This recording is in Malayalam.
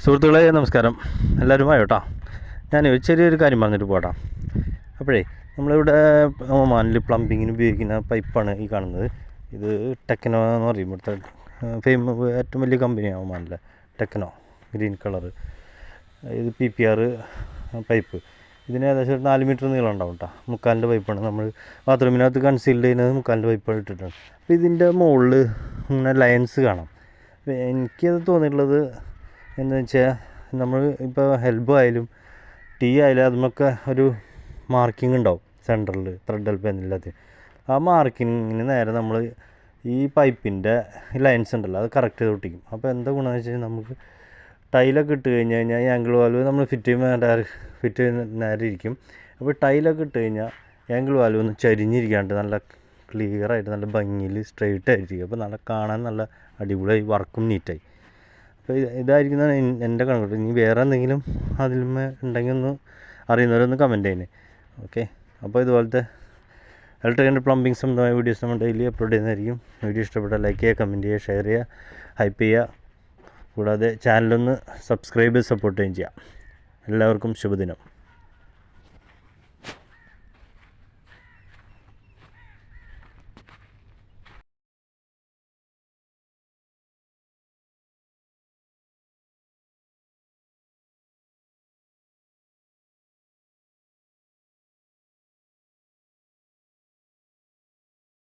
സുഹൃത്തുക്കളെ നമസ്കാരം, എല്ലാവരും ആയോ കേട്ടോ. ഞാൻ ചെറിയൊരു കാര്യം പറഞ്ഞിട്ട് പോകാം. അപ്പോഴേ നമ്മളിവിടെ ഒമാനിൽ പ്ലംബിങ്ങിന് ഉപയോഗിക്കുന്ന പൈപ്പാണ് ഈ കാണുന്നത്. ഇത് ടെക്നോ എന്ന് പറയും, ഇവിടുത്തെ ഏറ്റവും വലിയ കമ്പനിയാണ് ഒമാനിലെ ടെക്നോ, ഗ്രീൻ കളറ്. ഇത് PPR പൈപ്പ്. ഇതിന് ഏകദേശം 4 മീറ്റർ നീളം ഉണ്ടാവും കേട്ടോ. മുക്കാലിൻ്റെ പൈപ്പാണ്. നമ്മൾ ബാത്റൂമിനകത്ത് കൺസീൽഡ് ചെയ്യുന്നത് മുക്കാലിൻ്റെ പൈപ്പാണ് ഇട്ടിട്ടാണ്. അപ്പോൾ ഇതിൻ്റെ മുകളിൽ ഇങ്ങനെ ലൈൻസ് കാണാം. അപ്പോൾ എനിക്കത് തോന്നിയിട്ടുള്ളത് എന്ന് വെച്ചാൽ, നമ്മൾ ഇപ്പോൾ എൽബോ ആയാലും ടീ ആയാലും അതിനൊക്കെ ഒരു മാർക്കിംഗ് ഉണ്ടാവും സെൻറ്ററിൽ, ത്രെഡ് എൽബോ എന്നില്ലാത്ത. ആ മാർക്കിങ്ങിന് നേരെ നമ്മൾ ഈ പൈപ്പിൻ്റെ ലൈൻസ് ഉണ്ടല്ലോ അത് കറക്റ്റ് ചെയ്ത് ഒട്ടിക്കും. അപ്പോൾ എന്താ ഗുണമെന്ന് വെച്ച് കഴിഞ്ഞാൽ, നമുക്ക് ടൈലൊക്കെ ഇട്ട് കഴിഞ്ഞാൽ ഈ ആംഗിൾ വാൽവ് നമ്മൾ ഫിറ്റ് ചെയ്യുന്ന നേരെ ഇരിക്കും. അപ്പോൾ ടൈലൊക്കെ ഇട്ട് കഴിഞ്ഞാൽ ആംഗിൾ വാൽവ് ഒന്ന് ചരിഞ്ഞിരിക്കാണ്ട് നല്ല ക്ലിയറായിട്ട് നല്ല ഭംഗിയിൽ സ്ട്രെയിറ്റ് ആയിരിക്കും. അപ്പോൾ നല്ല കാണാൻ നല്ല അടിപൊളിയായി, വർക്കും നീറ്റായി. അപ്പോൾ ഇതായിരിക്കുന്ന എൻ്റെ കണക്ക്. ഇനി വേറെ എന്തെങ്കിലും അതിലുമേ ഉണ്ടെങ്കിൽ ഒന്ന് അറിയുന്നവരൊന്ന് കമൻറ്റ് ചെയ്യുന്നത്. ഓക്കെ. അപ്പോൾ ഇതുപോലത്തെ ഇലക്ട്രിക്കൽ പ്ലംബിംഗ് സംബന്ധമായ വീഡിയോസ് നമ്മൾ ഡെയിലി അപ്ലോഡ് ചെയ്യുന്നതായിരിക്കും. വീഡിയോ ഇഷ്ടപ്പെട്ടാൽ ലൈക്ക് ചെയ്യുക, കമൻറ്റ് ചെയ്യുക, ഷെയർ ചെയ്യുക, ഹൈപ്പ് ചെയ്യുക. കൂടാതെ ചാനലൊന്ന് സബ്സ്ക്രൈബ് ചെയ്ത് സപ്പോർട്ട് ചെയ്യുകയും ചെയ്യാം. എല്ലാവർക്കും ശുഭദിനം.